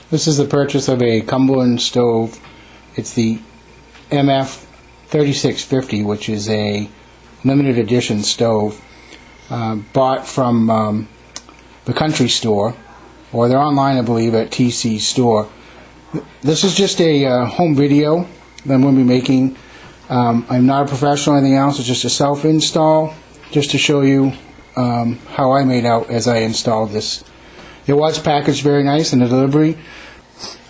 This is the purchase of a Cumberland Stove. It's the MF 3650, which is a limited edition stove bought from the country store, or they're online I believe at TC store. This is just a home video that I'm going to be making. I'm not a professional or anything else. It's just a self-install just to show you how I made out as I installed this. It was packaged very nice in the delivery.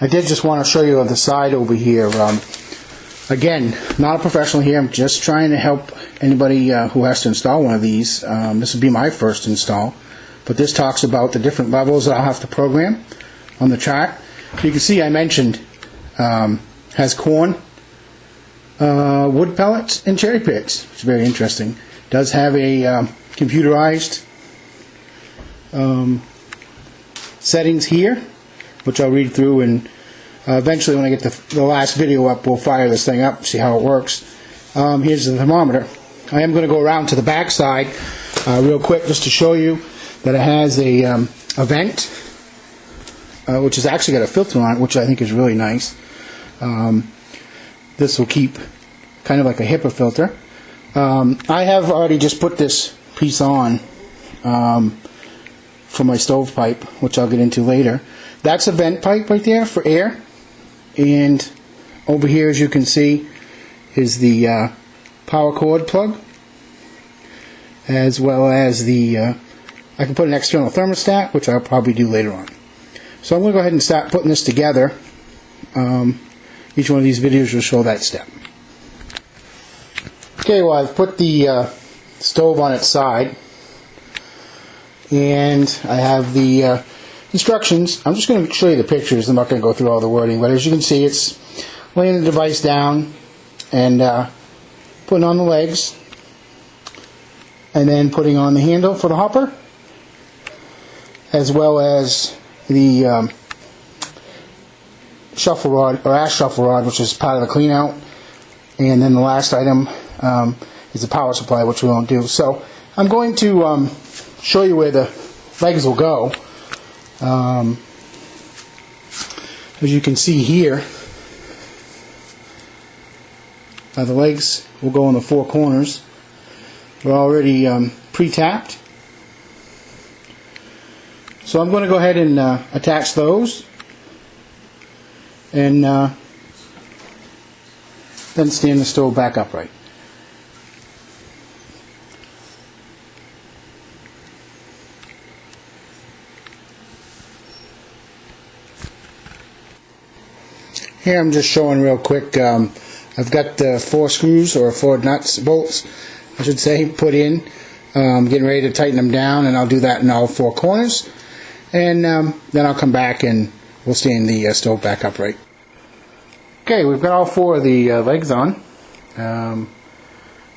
I did just want to show you on the side over here. Again, not a professional here. I'm just trying to help anybody who has to install one of these. This would be my first install. But this talks about the different levels that I'll have to program on the chart. You can see I mentioned has corn, wood pellets, and cherry pits. It's very interesting. Does have a computerized settings here, which I'll read through, and eventually when I get the last video up, we'll fire this thing up, see how it works. Here's the thermometer. I am going to go around to the back side real quick just to show you that it has a vent, which has actually got a filter on it, which I think is really nice. This will keep kind of like a HEPA filter. I have already just put this piece on for my stovepipe, which I'll get into later. That's a vent pipe right there for air, and over here, as you can see, is the power cord plug, as well as the I can put an external thermostat, which I'll probably do later on. So I'm going to go ahead and start putting this together. Each one of these videos will show that step. Okay, well, I've put the stove on its side, and I have the instructions. I'm just going to show you the pictures. I'm not going to go through all the wording, but as you can see, it's laying the device down and putting on the legs, and then putting on the handle for the hopper, as well as the shuffle rod, or ash shuffle rod, which is part of the clean out. And then the last item is the power supply, which we won't do. So I'm going to show you where the legs will go. As you can see here, the legs will go in the four corners. They're already pre-tapped. So I'm going to go ahead and attach those, and then stand the stove back upright. Here I'm just showing real quick. I've got the 4 screws, or 4 nuts, bolts, I should say, put in. Getting ready to tighten them down, and I'll do that in all 4 corners. And then I'll come back and we'll stand the stove back upright. Okay, we've got all 4 of the legs on. As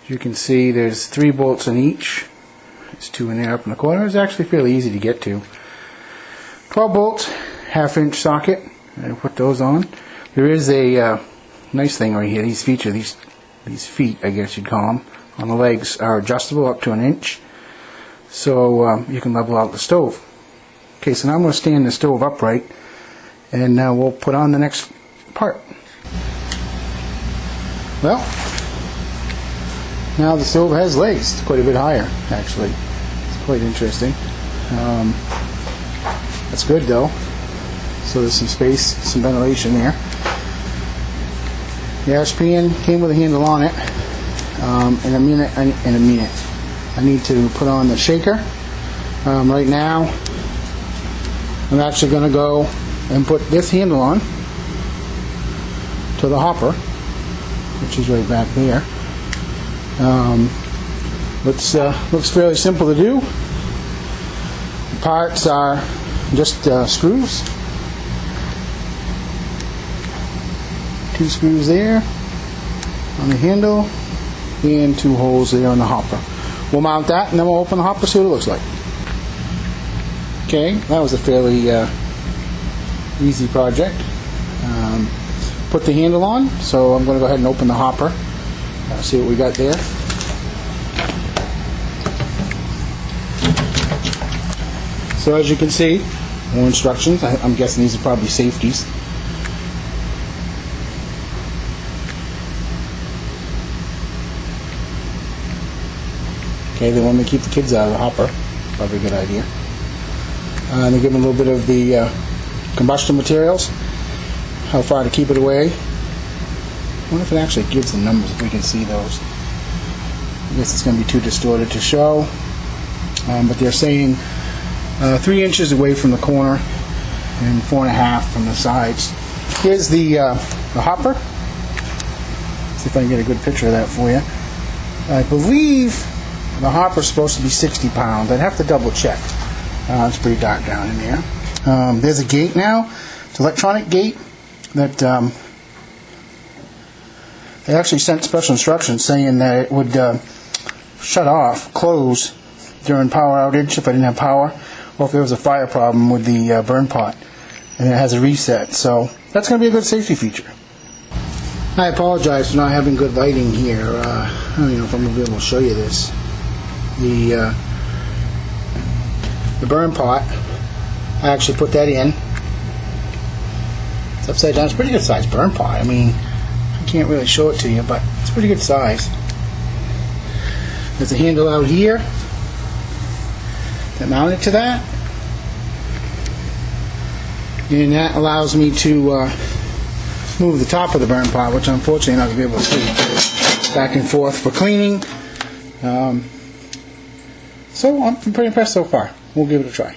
you can see, there's 3 bolts in each. There's 2 in there up in the corner. It's actually fairly easy to get to. 12 bolts, 1/2-inch socket. I'll put those on. There is a nice thing right here. These feet, I guess you'd call them, on the legs are adjustable up to 1 inch, so you can level out the stove. Okay, so now I'm going to stand the stove upright, and we'll put on the next part. Well, now the stove has legs. It's quite a bit higher, actually. It's quite interesting. That's good, though. So there's some space, some ventilation there. The ash pan came with a handle on it. In a minute, I need to put on the shaker. Right now, I'm actually going to go and put this handle on to the hopper, which is right back there. Looks fairly simple to do. The parts are just screws. 2 screws there on the handle, and 2 holes there on the hopper. We'll mount that, and then we'll open the hopper, see what it looks like. Okay, that was a fairly easy project. Put the handle on, so I'm going to go ahead and open the hopper. See what we got there. So as you can see, More instructions. I'm guessing these are probably safeties. Okay, they want me to keep the kids out of the hopper. Probably a good idea. And they give them a little bit of the combustion materials, how far to keep it away. I wonder if it actually gives the numbers, if we can see those. I guess it's going to be too distorted to show. But they're saying 3 inches away from the corner and 4.5 from the sides. Here's the hopper. See if I can get a good picture of that for you. I believe the hopper's supposed to be 60 pounds. I'd have to double check. It's pretty dark down in there. There's a gate now. It's an electronic gate that they actually sent special instructions saying that it would shut off, close during power outage if I didn't have power, or if there was a fire problem with the burn pot, and it has a reset. So that's going to be a good safety feature. I apologize for not having good lighting here. I don't even know if I'm going to be able to show you this. The burn pot, I actually put that in. It's upside down. It's a pretty good size burn pot. I mean, I can't really show it to you, but it's a pretty good size. There's a handle out here that mounted to that, and that allows me to move the top of the burn pot, which unfortunately I'm not going to be able to do, back and forth for cleaning. So I'm pretty impressed so far. We'll give it a try.